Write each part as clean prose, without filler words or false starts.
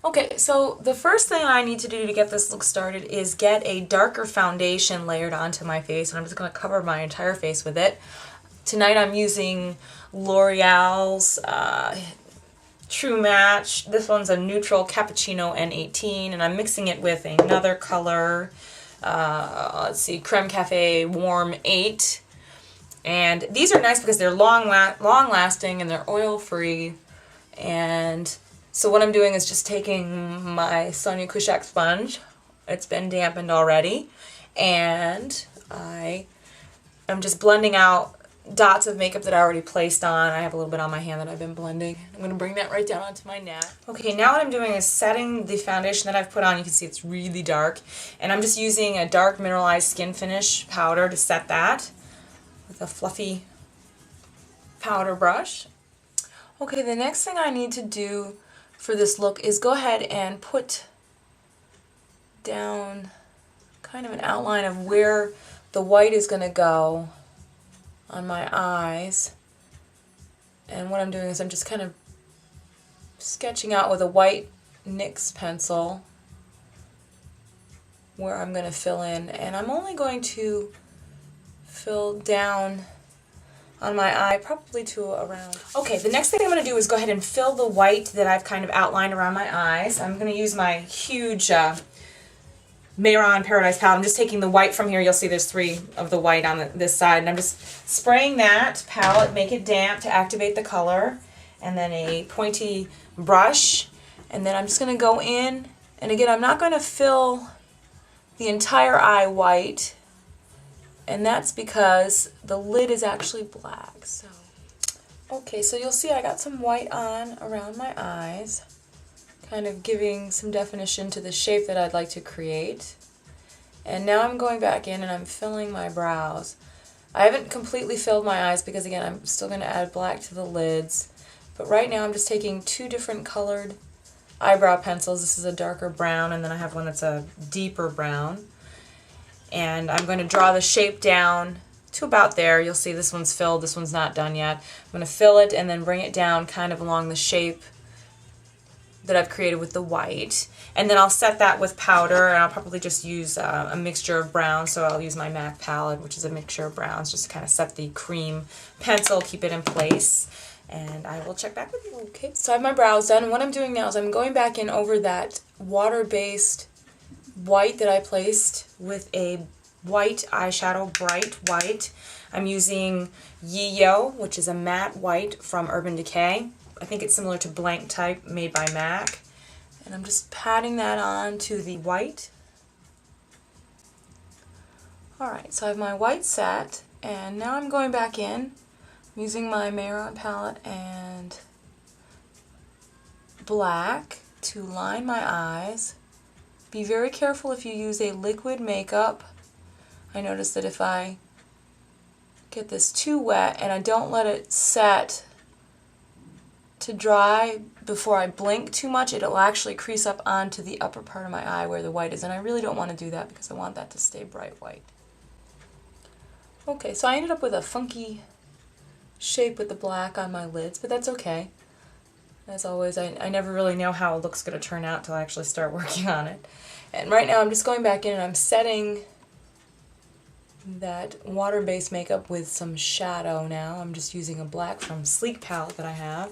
Okay, so the first thing I need to do to get this look started is get a darker foundation layered onto my face, and I'm just going to cover my entire face with it. Tonight I'm using L'Oreal's True Match. This one's a neutral Cappuccino N18, and I'm mixing it with another color. Let's see, Crème Café Warm 8. And these are nice because they're long lasting and they're oil free. And so what I'm doing is just taking my Sonia Kashuk sponge. It's been dampened already. And I'm just blending out dots of makeup that I already placed on. I have a little bit on my hand that I've been blending. I'm going to bring that right down onto my neck. Okay, now what I'm doing is setting the foundation that I've put on. You can see it's really dark. And I'm just using a dark Mineralize Skinfinish powder to set that with a fluffy powder brush. Okay, the next thing I need to do for this look is go ahead and put down kind of an outline of where the white is going to go on my eyes. And what I'm doing is I'm just kind of sketching out with a white NYX pencil where I'm going to fill in. And I'm only going to fill down on my eye, probably to around. Okay, the next thing I'm going to do is go ahead and fill the white that I've kind of outlined around my eyes. I'm going to use my huge Mehron Paradise palette. I'm just taking the white from here. You'll see there's 3 of the white on this side. And I'm just spraying that palette, make it damp to activate the color. And then a pointy brush. And then I'm just going to go in. And again, I'm not going to fill the entire eye white. And that's because the lid is actually black. So, okay, so you'll see I got some white on around my eyes, kind of giving some definition to the shape that I'd like to create. And now I'm going back in and I'm filling my brows. I haven't completely filled my eyes because, again, I'm still going to add black to the lids. But right now I'm just taking 2 different colored eyebrow pencils. This is a darker brown, and then I have one that's a deeper brown. And I'm going to draw the shape down to about there. You'll see this one's filled, this one's not done yet. I'm going to fill it and then bring it down kind of along the shape that I've created with the white. And then I'll set that with powder, and I'll probably just use a mixture of browns. So I'll use my MAC palette, which is a mixture of browns, just to kind of set the cream pencil, keep it in place. And I will check back with you. Okay, so I have my brows done, and what I'm doing now is I'm going back in over that water-based white that I placed with a white eyeshadow, bright white. I'm using Yeyo, which is a matte white from Urban Decay. I think it's similar to Blank Type, made by MAC. And I'm just patting that on to the white. Alright, so I have my white set, and now I'm going back in using my Mehron palette and black to line my eyes. Be very careful if you use a liquid makeup. I notice that if I get this too wet and I don't let it set to dry before I blink too much, it'll actually crease up onto the upper part of my eye where the white is, and I really don't want to do that because I want that to stay bright white. Okay, so I ended up with a funky shape with the black on my lids, but that's okay. As always, I never really know how it looks going to turn out till I actually start working on it. And right now I'm just going back in and I'm setting that water-based makeup with some shadow now. I'm just using a black from Sleek palette that I have,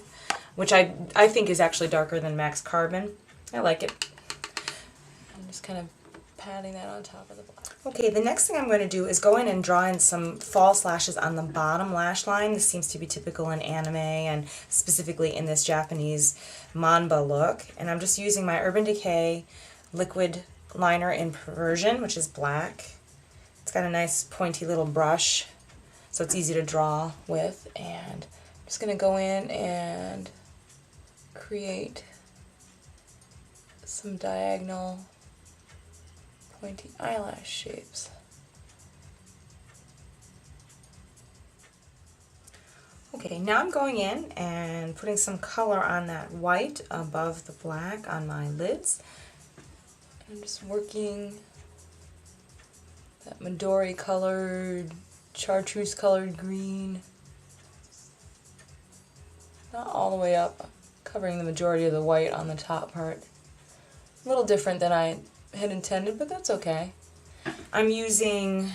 which I think is actually darker than MAC's Carbon. I like it. I'm just kind of patting that on top of the black. Okay, the next thing I'm going to do is go in and draw in some false lashes on the bottom lash line. This seems to be typical in anime and specifically in this Japanese Manba look. And I'm just using my Urban Decay liquid liner in Perversion, which is black. It's got a nice pointy little brush, so it's easy to draw with. And I'm just going to go in and create some diagonal pointy eyelash shapes. Okay, now I'm going in and putting some color on that white above the black on my lids. I'm just working that Midori colored, chartreuse colored green. Not all the way up, covering the majority of the white on the top part. A little different than I had intended, but that's okay. I'm using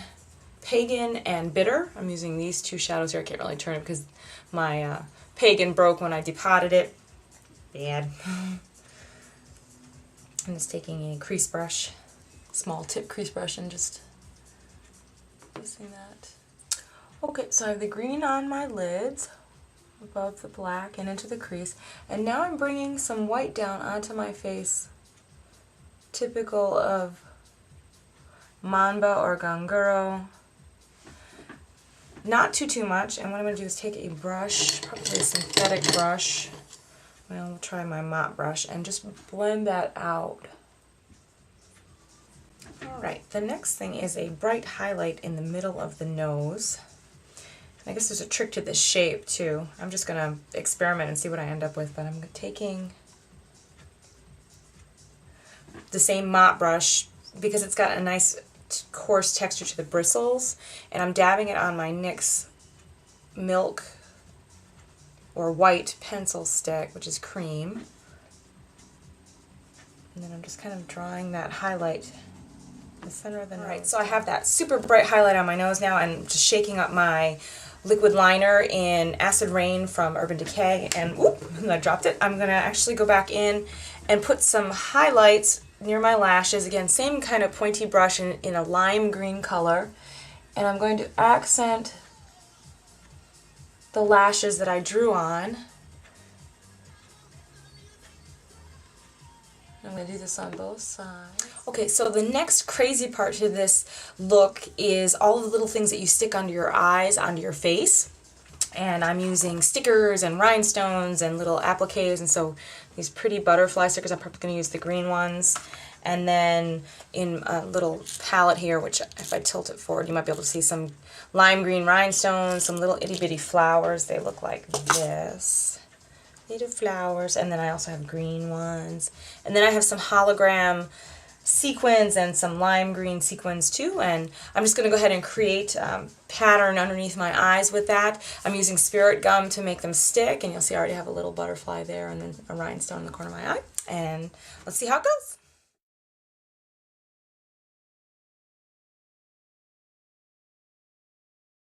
Pagan and Bitter. I'm using these two shadows here. I can't really turn it because my Pagan broke when I depotted it. Bad. I'm just taking a crease brush, small tip crease brush, and just placing that. Okay, so I have the green on my lids, above the black and into the crease, and now I'm bringing some white down onto my face, typical of Manba or Ganguro. Not too much, and what I'm going to do is take a brush, probably a synthetic brush, well, we'll try my mop brush, and just blend that out. Alright, the next thing is a bright highlight in the middle of the nose. I guess there's a trick to this shape too. I'm just going to experiment and see what I end up with, but I'm taking the same mop brush because it's got a nice coarse texture to the bristles, and I'm dabbing it on my NYX Milk or White pencil stick, which is cream. And then I'm just kind of drawing that highlight in the center of the nose. Alright, so I have that super bright highlight on my nose now, and just shaking up my liquid liner in Acid Rain from Urban Decay, and whoop, I dropped it. I'm going to actually go back in and put some highlights near my lashes. Again, same kind of pointy brush in a lime green color, and I'm going to accent the lashes that I drew on. I'm going to do this on both sides. Okay, so the next crazy part to this look is all of the little things that you stick under your eyes, onto your face. And I'm using stickers and rhinestones and little appliques, and so these pretty butterfly stickers, I'm probably going to use the green ones. And then in a little palette here, which if I tilt it forward, you might be able to see some lime green rhinestones, some little itty bitty flowers. They look like this. Little flowers. And then I also have green ones. And then I have some hologram sequins and some lime green sequins too, and I'm just going to go ahead and create a pattern underneath my eyes with that. I'm using spirit gum to make them stick, and you'll see I already have a little butterfly there and then a rhinestone in the corner of my eye, and let's see how it goes.